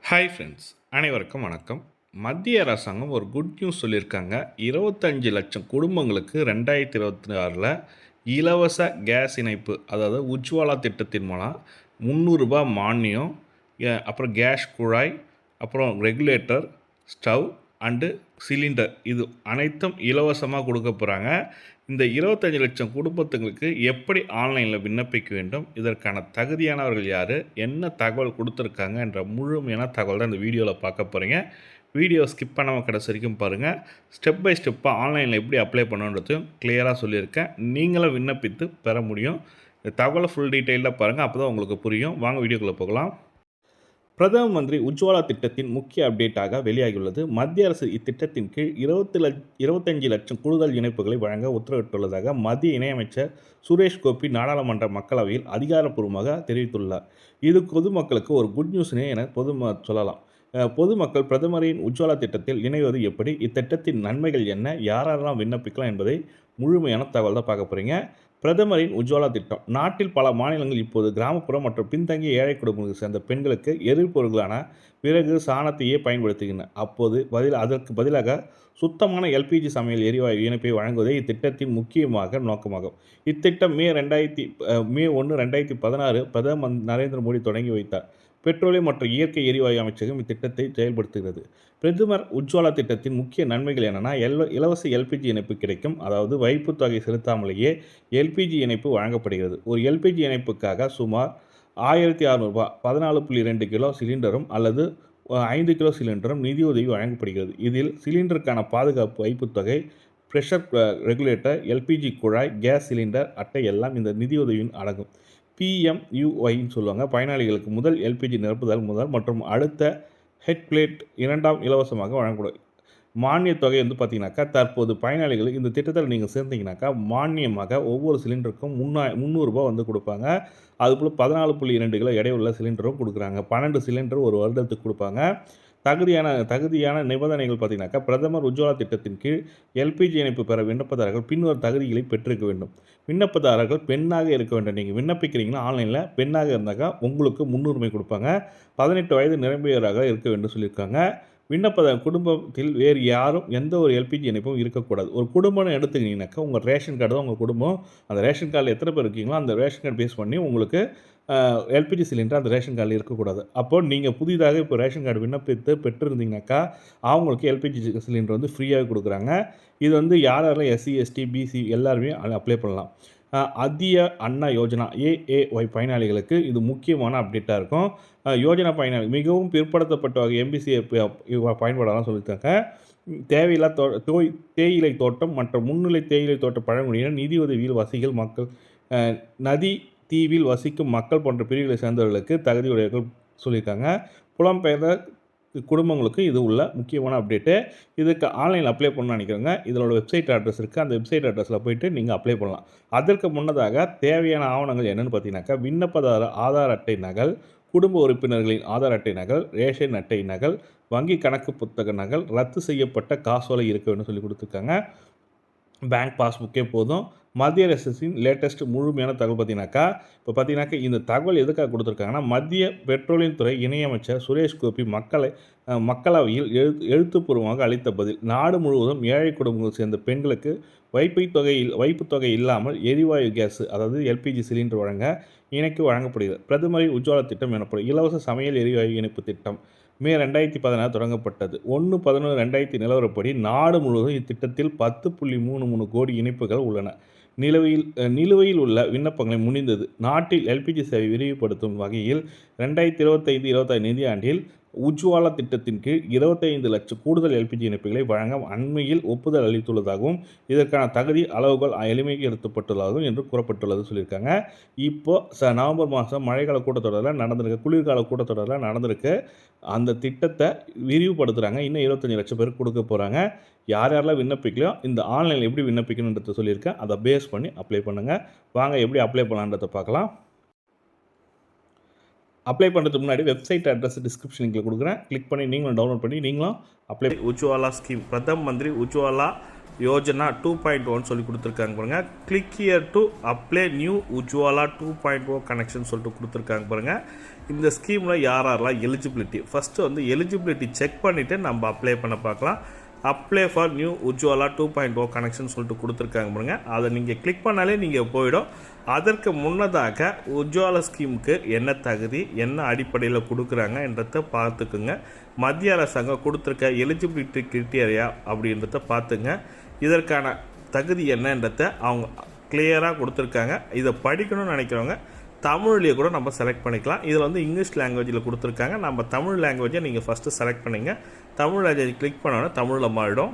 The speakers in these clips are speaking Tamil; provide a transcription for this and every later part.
ஹாய் ஃப்ரெண்ட்ஸ், அனைவருக்கும் வணக்கம். மத்திய அரசாங்கம் ஒரு குட் நியூஸ் சொல்லியிருக்காங்க. 25,00,000 குடும்பங்களுக்கு 2026ல் இலவச கேஸ் இணைப்பு, அதாவது உஜ்வாலா திட்டத்தின் மூலம் ரூ. 300 மானியம், அப்புறம் கேஸ் குழாய், அப்புறம் ரெகுலேட்டர், ஸ்டவ் அண்டு சிலிண்டர், இது அனைத்தும் இலவசமாக கொடுக்க போகிறாங்க. இந்த 25,00,000 குடும்பத்துங்களுக்கு எப்படி ஆன்லைனில் விண்ணப்பிக்க வேண்டும், இதற்கான தகுதியானவர்கள் யார், என்ன தகவல் கொடுத்துருக்காங்க என்ற முழுமையான தகவல் தான் இந்த வீடியோவில் பார்க்க போகிறீங்க. வீடியோ ஸ்கிப் பண்ணாமல் கடைசி வரைக்கும் பாருங்கள். ஸ்டெப் பை ஸ்டெப்பாக ஆன்லைனில் எப்படி அப்ளை பண்ணுன்றதையும் கிளியராக சொல்லியிருக்கேன். நீங்களும் விண்ணப்பித்து பெற முடியும். இந்த தகவலை ஃபுல் டீட்டெயிலாக பாருங்கள், அப்போ தான் உங்களுக்கு புரியும். வாங்க வீடியோக்குள்ளே போகலாம். பிரதம மந்திரி உஜ்வாலா திட்டத்தின் முக்கிய அப்டேட்டாக வெளியாகியுள்ளது. மத்திய அரசு இத்திட்டத்தின் கீழ் 25 லட்சம் கூடுதல் இணைப்புகளை வழங்க உத்தரவிட்டுள்ளதாக மத்திய இணையமைச்சர் சுரேஷ் கோபி நாடாளுமன்ற மக்களவையில் அதிகாரப்பூர்வமாக தெரிவித்துள்ளார். இது பொதுமக்களுக்கு ஒரு குட் நியூஸ்னே என சொல்லலாம். பொதுமக்கள் பிரதமரின் உஜ்வாலா திட்டத்தில் இணைவது எப்படி, இத்திட்டத்தின் நன்மைகள் என்ன, யாரெல்லாம் விண்ணப்பிக்கலாம் என்பதை முழுமையான தகவல் தான் பார்க்க போகிறீங்க. பிரதமரின் உஜ்வாலா திட்டம். நாட்டில் பல மாநிலங்கள் இப்போது கிராமப்புற மற்றும் பின்தங்கிய ஏழை குடும்பங்களுக்கு சேர்ந்த பெண்களுக்கு எரிபொருள்களான விறகு, சாணத்தையே பயன்படுத்துகின்றன. அதற்கு பதிலாக சுத்தமான எல்பிஜி சமையல் எரிவாயு இணைப்பை வழங்குவதே இத்திட்டத்தின் முக்கியமாக நோக்கமாகும். இத்திட்டம் மே 1, 2016 பிரதமர் நரேந்திர மோடி தொடங்கி வைத்தார். பெட்ரோலியம் மற்றும் இயற்கை எரிவாயு அமைச்சகம் இத்திட்டத்தை செயல்படுத்துகிறது. பிரதமர் உஜ்வாலா திட்டத்தின் முக்கிய நன்மைகள் என்னென்னா, இலவச எல்பிஜி இணைப்பு கிடைக்கும். அதாவது வைப்பு தொகை செலுத்தாமலேயே எல்பிஜி இணைப்பு வழங்கப்படுகிறது. ஒரு எல்பிஜி இணைப்புக்காக சுமார் ரூ. 1,600 14.2 கிலோ சிலிண்டரும் அல்லது 5 கிலோ சிலிண்டரும் நிதியுதவி வழங்கப்படுகிறது. இதில் சிலிண்டருக்கான பாதுகாப்பு வைப்பு தொகை, ப்ரெஷர் ரெகுலேட்டர், எல்பிஜி குழாய், கேஸ் சிலிண்டர் அட்டை எல்லாம் இந்த நிதியுதவியின் அடங்கும். PMUYன்னு சொல்லுவாங்க. பயனாளிகளுக்கு முதல் எல்பிஜி நிரப்புதல் முதல் மற்றும் அடுத்த ஹெட் பிளேட் இரண்டாம் இலவசமாக வழங்கப்படும். மானிய தொகை பார்த்தீங்கன்னாக்கா, தற்போது பயனாளிகளுக்கு இந்த திட்டத்தில் நீங்கள் சேர்ந்தீங்கன்னாக்கா மானியமாக ஒவ்வொரு சிலிண்டருக்கும் ரூ. 300 கொடுப்பாங்க. அதுபோல் 14.2 கிலோ எடையுள்ள சிலிண்டரும் கொடுக்குறாங்க. 12 சிலிண்டர் ஒரு வருடத்துக்கு கொடுப்பாங்க. தகுதியான நிபந்தனைகள் பார்த்தீங்கன்னாக்கா, பிரதமர் உஜ்வாலா திட்டத்தின் கீழ் எல்பிஜி இணைப்பு பெற விண்ணப்பதாரர்கள் பின்வரும் தகுதிகளை பெற்றிருக்க வேண்டும். விண்ணப்பதாரர்கள் பெண்ணாக இருக்க வேண்டும். நீங்கள் விண்ணப்பிக்கிறீங்கன்னா ஆன்லைனில் பெண்ணாக இருந்தாக்கா உங்களுக்கு முன்னுரிமை கொடுப்பாங்க. 18 வயது நிரம்பியவராக இருக்க வேண்டும் சொல்லியிருக்காங்க. குடும்பத்தில் வேறு யாரும் எந்த ஒரு எல்பிஜி இணைப்பும் இருக்கக்கூடாது. ஒரு குடும்பம்னு எடுத்துக்கிட்டிங்கனாக்கா, உங்கள் ரேஷன் கார்டு தான் உங்கள் குடும்பம். அந்த ரேஷன் கார்டில் எத்தனை பேர் இருக்கீங்களோ அந்த ரேஷன் கார்டு பேஸ் பண்ணி உங்களுக்கு எல்பிஜி சிலிண்டர் அந்த ரேஷன் கார்டில் இருக்கக்கூடாது. அப்போது நீங்கள் புதிதாக இப்போ ரேஷன் கார்டு விண்ணப்பித்து பெற்றிருந்தீங்கனாக்கா அவங்களுக்கு எல்பிஜி சிலிண்டர் ஃப்ரீயாக கொடுக்குறாங்க. இது யாரெல்லாம் எஸ்சி, எஸ்டி, பிசி எல்லாருமே அப்ளை பண்ணலாம். அதிய அண்ணா யோஜனா AAY பயனாளிகளுக்கு இது முக்கியமான அப்டேட்டாக இருக்கும். யோஜனா பயனாளி மிகவும் பிற்படுத்தப்பட்ட வகை எம்பிசியை பயன்படலாம் சொல்லியிருக்காங்க. தேவையில்லா தேயிலை தோட்டம் மற்றும் முன்னிலை தேயிலை தோட்ட பழங்குடியினர், நிதியுதவியில் வசிக்கும் மக்கள், நதி தீவில் வசிக்கும் மக்கள் போன்ற பிரிவுகளை சேர்ந்தவர்களுக்கு தகுதியுடையவர்கள் சொல்லியிருக்காங்க. புலம்பெயர்ந்த குடும்பங்களுக்கு இது உள்ள முக்கியமான அப்டேட்டு. இதுக்கு ஆன்லைனில் அப்ளை பண்ணணும்னு நினைக்கிறேங்க. இதோட வெப்சைட் அட்ரஸ் இருக்குது. அந்த வெப்சைட் அட்ரஸில் போய்ட்டு நீங்கள் அப்ளை பண்ணலாம். அதற்கு முன்னதாக தேவையான ஆவணங்கள் என்னென்னு பார்த்தீங்கன்னாக்கா, விண்ணப்பதார ஆதார் அட்டை நகல், குடும்ப உறுப்பினர்களின் ஆதார் அட்டை நகல், ரேஷன் அட்டை நகல், வங்கி கணக்கு புத்தக நகல், ரத்து செய்யப்பட்ட காசோலை இருக்க வேண்டும் சொல்லி கொடுத்துருக்காங்க. பேங்க் பாஸ்புக்கே போதும். மத்திய அரசின் லேட்டஸ்ட் முழுமையான தகவல் பார்த்தீங்கன்னாக்கா, இந்த தகவல் எதுக்காக கொடுத்துருக்காங்கன்னா, மத்திய பெட்ரோலியம் துறை இணையமைச்சர் சுரேஷ் கோபி மக்களவையில் எழுத்துப்பூர்வமாக அளித்த பதில். நாடு முழுவதும் ஏழை குடும்பங்கள் சேர்ந்த பெண்களுக்கு வைப்பு தொகை இல்லாமல் எரிவாயு கேஸ், அதாவது எல்பிஜி சிலிண்டர் வழங்கப்படுகிறது. பிரதமரின் உஜ்வாலா திட்டம் எனப்படும் இலவச சமையல் எரிவாயு இணைப்பு திட்டம் மே 2016 தொடங்கப்பட்டது. 1/11/2000 நிலவரப்படி நாடு முழுவதும் இத்திட்டத்தில் 10.33 கோடி இணைப்புகள் உள்ளன. நிலுவையில் உள்ள விண்ணப்பங்களை முடிந்தது. நாட்டில் எல்பிஜி சேவை விரிவுபடுத்தும் வகையில் 2025-26 நிதியாண்டில் உஜ்வாலா திட்டத்தின் கீழ் 25 லட்சம் கூடுதல் எல்பிஜி இணைப்புகளை வழங்க அண்மையில் ஒப்புதல் அளித்துள்ளதாகவும் இதற்கான தகுதி அளவுகள் எளிமைப்படுத்தப்பட்டுள்ளதாகவும் என்று கூறப்பட்டுள்ளது சொல்லியிருக்காங்க. இப்போது நவம்பர் மாதம் மழைக்கால கூட்டத்தொடரில் நடந்திருக்கு, குளிர்கால கூட்டத்தொடரில் நடந்திருக்கு. அந்த திட்டத்தை விரிவுபடுத்துகிறாங்க. இன்னும் 25 லட்சம் பேருக்கு கொடுக்க போகிறாங்க. யாரெல்லாம் விண்ணப்பிக்கலையோ இந்த ஆன்லைனில் எப்படி விண்ணப்பிக்கணுன்றதை சொல்லியிருக்கேன். அதை பேஸ் பண்ணி அப்ளை பண்ணுங்கள். வாங்க எப்படி அப்ளை பண்ணலான்றதை பார்க்கலாம். அப்ளை பண்ணுறதுக்கு முன்னாடி வெப்சைட் அட்ரஸ் டிஸ்கிரிப்ஷன் லிங்கில் கொடுக்குறேன். கிளிக் பண்ணி நீங்களும் டவுன்லோட் பண்ணி நீங்களும் அப்ளை. உஜ்வாலா ஸ்கீம், பிரதம மந்திரி உஜ்வாலா யோஜனா 2.1 சொல்லி கொடுத்துருக்காங்க பாருங்கள். Click here to apply new Ujjwala 2.0 connection சொல்லிட்டு கொடுத்துருக்காங்க பாருங்கள். இந்த ஸ்கீமில் யாரெல்லாம் எலிஜிபிலிட்டி ஃபஸ்ட்டு வந்து எலிஜிபிலிட்டி செக் பண்ணிவிட்டு நம்ம அப்ளை பண்ண பார்க்கலாம். Apply for new Ujjwala 2.0 connection சொல்லிட்டு கொடுத்துருக்காங்க பாருங்க. அதை நீங்கள் கிளிக் பண்ணாலே நீங்கள் போயிடும். அதற்கு முன்னதாக உஜ்வாலா ஸ்கீமுக்கு என்ன தகுதி, என்ன அடிப்படையில் கொடுக்குறாங்க என்றதை பார்த்துக்குங்க. மத்திய அரசாங்கம் கொடுத்துருக்க எலிஜிபிலிட்டி கிரிட்டீரியா அப்படின்றத பார்த்துங்க. இதற்கான தகுதி என்னன்றதை அவங்க கிளியராக கொடுத்துருக்காங்க. இதை படிக்கணும்னு நினைக்கிறவங்க தமிழ்லேயே கூட நம்ம செலக்ட் பண்ணிக்கலாம். இதில் வந்து இங்கிலீஷ் லாங்குவேஜில் கொடுத்துருக்காங்க. நம்ம தமிழ் லாங்குவேஜை நீங்கள் ஃபஸ்ட்டு செலக்ட் பண்ணிங்க. தமிழ் லாங்குவேஜ் கிளிக் பண்ணோன்னா தமிழில் மாறிடும்.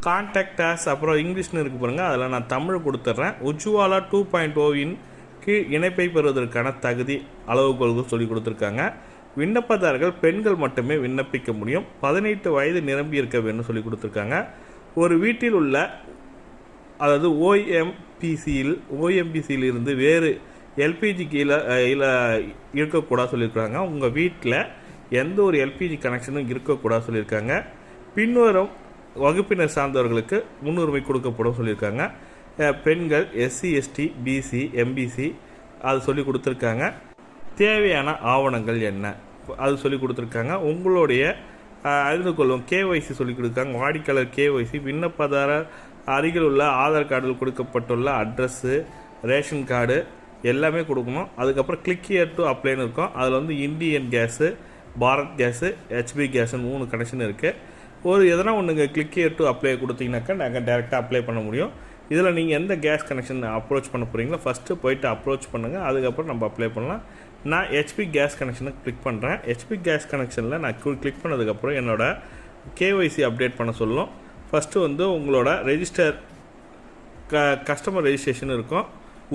கான்டாக்ட் ஆஸ் அப்புறம் இங்கிலீஷ்னு இருக்கு பாருங்கள், அதில் நான் தமிழ் கொடுத்துட்றேன். உஜ்வாலா 2.0 கீழ் இணைப்பை பெறுவதற்கான தகுதி அளவுகோல்கள் சொல்லி கொடுத்துருக்காங்க. விண்ணப்பதாரர்கள் பெண்கள் மட்டுமே விண்ணப்பிக்க முடியும். 18 வயது நிரம்பி இருக்க வேண்டும் சொல்லி கொடுத்துருக்காங்க. ஒரு வீட்டில் உள்ள அதாவது ஓஎம்பிசியில் இருந்து வேறு எல்பிஜி கீழே இருக்கக்கூடாது சொல்லியிருக்காங்க. உங்கள் வீட்டில் எந்த ஒரு எல்பிஜி கனெக்ஷனும் இருக்கக்கூடாது சொல்லியிருக்காங்க. பின்வரும் வகுப்பினர் சார்ந்தவர்களுக்கு முன்னுரிமை கொடுக்கப்படும் சொல்லியிருக்காங்க. பெண்கள், எஸ்சி, எஸ்டி, பிசி, எம்பிசி அது சொல்லி கொடுத்துருக்காங்க. தேவையான ஆவணங்கள் என்ன அது சொல்லி கொடுத்துருக்காங்க. உங்களுடைய அறிந்து கொள்ளும் கேஒய்சி சொல்லி கொடுத்துருக்காங்க. வாடிக்கையாளர் கேஒய்சி, விண்ணப்பதாரர் அருகில் உள்ள ஆதார் கார்டில் கொடுக்கப்பட்டுள்ள அட்ரஸ்ஸு, ரேஷன் கார்டு எல்லாமே கொடுக்கணும். அதுக்கப்புறம் கிளிக் ஹியர் டு அப்ளைன்னு இருக்கும். அதில் வந்து Indian gas, Bharat gas, HP கேஸுன்னு 3 கனெக்ஷன் இருக்குது. ஒரு எதனா ஒன்றுங்க கிளிக் ஹியர் டு அப்ளை கொடுத்தீங்கன்னாக்கா நாங்கள் டேரெக்டாக அப்ளை பண்ண முடியும். இதில் நீங்கள் எந்த கேஸ் கனெக்ஷன் அப்ரோச் பண்ண போகிறீங்களோ ஃபஸ்ட்டு போயிட்டு அப்ரோச் பண்ணுங்கள். அதுக்கப்புறம் நம்ம அப்ளை பண்ணலாம். நான் ஹெச்பி கேஸ் கனெக்ஷனை கிளிக் பண்ணுறேன். ஹெச்பி கேஸ் கனெக்ஷனில் நான் கிளிக் பண்ணதுக்கப்புறம் என்னோடய கேஒய்சி அப்டேட் பண்ண சொல்லும். ஃபஸ்ட்டு வந்து உங்களோட ரெஜிஸ்டர் கஸ்டமர் ரெஜிஸ்ட்ரேஷன் இருக்கும்.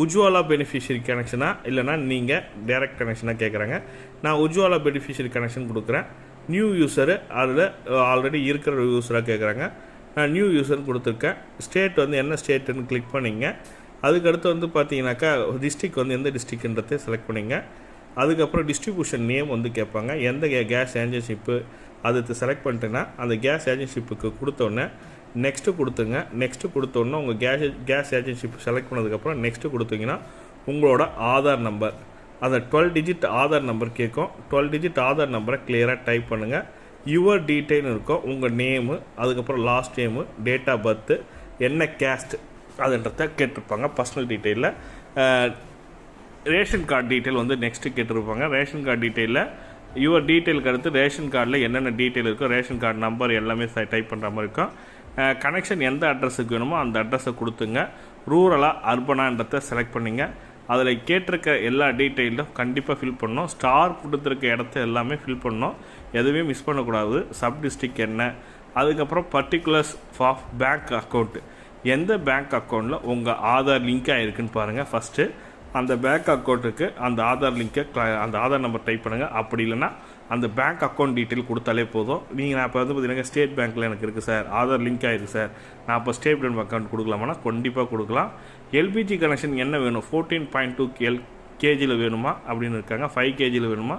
உஜ்வாலா பெனிஃபிஷியரி கனெக்ஷனா இல்லைனா நீங்கள் டைரக்ட் கனெக்ஷனாக கேட்குறாங்க. நான் உஜ்வாலா பெனிஃபிஷியரி கனெக்ஷன் கொடுக்குறேன். நியூ யூஸரு அதில் ஆல்ரெடி இருக்கிற யூஸராக கேட்குறாங்க. நான் நியூ யூஸர்னு கொடுத்துருக்கேன். ஸ்டேட் வந்து என்ன ஸ்டேட்டுன்னு கிளிக் பண்ணிங்க. அதுக்கடுத்து வந்து பார்த்தீங்கன்னாக்கா டிஸ்ட்ரிக் வந்து எந்த டிஸ்ட்ரிக்ன்றதை செலக்ட் பண்ணிங்க. அதுக்கப்புறம் டிஸ்ட்ரிபியூஷன் நேம் வந்து கேட்பாங்க. எந்த கேஸ் ஏஜென்சிப்பு அது செலக்ட் பண்ணிட்டேன்னா அந்த கேஸ் ஏஜென்சிப்புக்கு கொடுத்தோன்னே நெக்ஸ்ட்டு கொடுத்துங்க. நெக்ஸ்ட்டு கொடுத்தோன்னே உங்கள் கேஸ் ஏஜென்சிப் செலக்ட் பண்ணதுக்கப்புறம் நெக்ஸ்ட்டு கொடுத்தீங்கன்னா உங்களோட ஆதார் நம்பர், அந்த 12 டிஜிட் ஆதார் நம்பர் கேட்கும். 12 டிஜிட் ஆதார் நம்பரை கிளியராக டைப் பண்ணுங்கள். யுவர் டீட்டெயில் இருக்கும். உங்கள் நேமு, அதுக்கப்புறம் last name, date of birth, என்ன கேஸ்ட் அதுன்றத கேட்டிருப்பாங்க. பர்சனல் டீட்டெயிலில் ரேஷன் கார்டு டீட்டெயில் வந்து நெக்ஸ்ட்டு கேட்டிருப்பாங்க. ரேஷன் கார்டு டீட்டெயிலில் யுவர் டீட்டெயிலுக்கு அடுத்து ரேஷன் கார்டில் என்னென்ன டீட்டெயில் இருக்கோ ரேஷன் கார்டு நம்பர் எல்லாமே டைப் பண்ணுற மாதிரி இருக்கும். கனெக்ஷன் எந்த அட்ரஸுக்கு வேணுமோ அந்த அட்ரஸை கொடுத்துங்க. ரூரலாக அர்பனான்றதை செலக்ட் பண்ணிங்க. அதில் கேட்டிருக்க எல்லா டீட்டெயிலும் கண்டிப்பாக ஃபில் பண்ணணும். ஸ்டார் கொடுத்துருக்க இடத்த எல்லாமே ஃபில் பண்ணணும். எதுவுமே மிஸ் பண்ணக்கூடாது. சப் டிஸ்ட்ரிக் என்ன, அதுக்கப்புறம் பர்டிகுலர்ஸ் ஆஃப் பேங்க் அக்கௌண்ட்டு, எந்த பேங்க் அக்கௌண்ட்டில் உங்கள் ஆதார் லிங்க் ஆகிருக்குன்னு பாருங்கள். ஃபஸ்ட்டு அந்த பேங்க் அக்கௌண்ட்டுக்கு அந்த ஆதார் லிங்க்கை அந்த ஆதார் நம்பர் டைப் பண்ணுங்கள். அப்படி இல்லைன்னா அந்த பேங்க் அக்கௌண்ட் டீட்டெயில் கொடுத்தாலே போதும். நான் இப்போ வந்து பார்த்தீங்கன்னா ஸ்டேட் பேங்க்கில் எனக்கு இருக்குது சார், ஆதார் லிங்க் ஆகிருக்கு சார், நான் இப்போ ஸ்டேட் பேங்க் அக்கௌண்ட் கொடுக்கலாமான்னா கண்டிப்பாக கொடுக்கலாம். எல்பிஜி கனெக்ஷன் என்ன வேணும், 14.2 கேஜியில் வேணுமா அப்படின்னு இருக்காங்க. 5 கேஜியில் வேணுமா,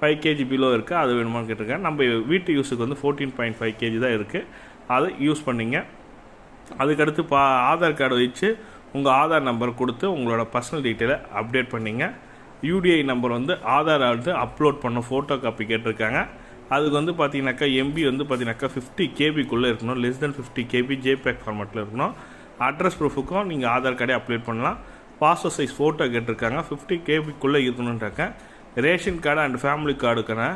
5 கேஜி பிலோ இருக்குது அது வேணுமான்னு கேட்டிருக்காங்க. நம்ம வீட்டு யூஸுக்கு வந்து 14.5 கேஜி தான் இருக்குது, அதை யூஸ் பண்ணிங்க. அதுக்கடுத்து ஆதார் கார்டு வச்சு உங்கள் ஆதார் நம்பர் கொடுத்து உங்களோட பர்சனல் டீட்டெயிலை அப்டேட் பண்ணிங்க. யூடிஐ நம்பர் வந்து ஆதார் வந்து அப்லோட் பண்ண ஃபோட்டோ காப்பி கேட்டிருக்காங்க. அதுக்கு வந்து பார்த்தீங்கன்னாக்கா எம்பி வந்து பார்த்தீங்கன்னாக்கா 50 கேபிக்குள்ளே இருக்கணும். லெஸ் தென் 50 கேபி ஜேபேக் ஃபார்மேட்டில் இருக்கணும். அட்ரஸ் ப்ரூஃபுக்கும் நீங்கள் ஆதார் கார்டே அப்ளோட் பண்ணலாம். பாஸ்போர்ட் சைஸ் ஃபோட்டோ கேட்டிருக்காங்க. 50 கேபிக்குள்ளே இருக்கணுன்றாங்க. ரேஷன் கார்டு அண்ட் ஃபேமிலி கார்டுக்கான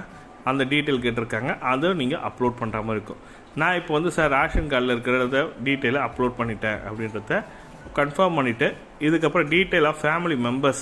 அந்த டீட்டெயில் கேட்டிருக்காங்க. அதை நீங்கள் அப்லோட் பண்ணுற மாதிரி இருக்கும். நான் இப்போ வந்து சார் ரேஷன் கார்டில் இருக்கிறத டீட்டெயிலை அப்லோட் பண்ணிட்டேன் அப்படின்றத கன்ஃபார்ம் பண்ணிவிட்டு இதுக்கப்புறம் டீட்டெயில் ஆஃப் ஃபேமிலி மெம்பர்ஸ்,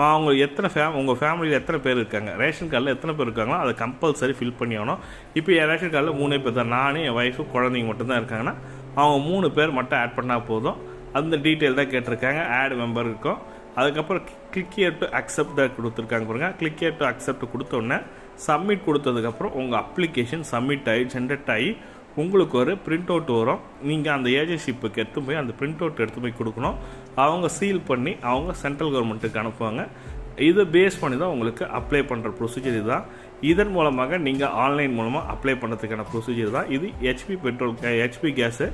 அவங்க உங்கள் ஃபேமிலியில் எத்தனை பேர் இருக்காங்க, ரேஷன் கார்டில் எத்தனை பேர் இருக்காங்களோ அதை கம்பல்சரி ஃபில் பண்ணி ஆகணும். இப்போ என் ரேஷன் கார்டில் 3 பேர் தான், நானும் என் ஒய்ஃபு குழந்தைங்க மட்டும்தான் இருக்காங்கன்னா அவங்க 3 பேர் மட்டும் ஆட் பண்ணால் போதும். அந்த டீட்டெயில் தான் கேட்டிருக்காங்க. ஆட் மெம்பர் இருக்கும். அதுக்கப்புறம் கிளிக் ஹியர் டு அக்செப்ட் தான் கொடுத்துருக்காங்க பாருங்க. கிளிக் ஹியர் டு அக்செப்ட் கொடுத்தோன்னே சப்மிட் கொடுத்ததுக்கப்புறம் உங்கள் அப்ளிகேஷன் சப்மிட் ஆகி ஜென்ரேட் ஆகி உங்களுக்கு ஒரு பிரிண்ட் அவுட் வரும். நீங்கள் அந்த ஏஜென்சிப்புக்கு எடுத்து போய் அந்த பிரிண்ட் அவுட் எடுத்து போய் கொடுக்கணும். அவங்க சீல் பண்ணி அவங்க சென்ட்ரல் கவர்மெண்ட்டுக்கு அனுப்புவாங்க. இதை பேஸ் பண்ணி தான் உங்களுக்கு அப்ளை பண்ணுற ப்ரொசீஜர் இதுதான். இதன் மூலமாக நீங்கள் ஆன்லைன் மூலமாக அப்ளை பண்ணுறதுக்கான ப்ரொசீஜர் தான் இது. ஹெச்பி கேஸு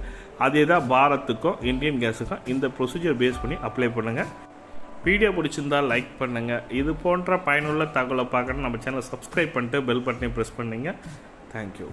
அதே தான் பாரத்துக்கும் இந்தியன் கேஸுக்கும் இந்த ப்ரொசீஜர் பேஸ் பண்ணி அப்ளை பண்ணுங்கள். வீடியோ பிடிச்சிருந்தால் லைக் பண்ணுங்கள். இது போன்ற பயனுள்ள தகவலை பார்க்கணும் நம்ம சேனலை சப்ஸ்கிரைப் பண்ணிட்டு பெல் பட்டனை ப்ரெஸ் பண்ணுங்கள். தேங்க்யூ.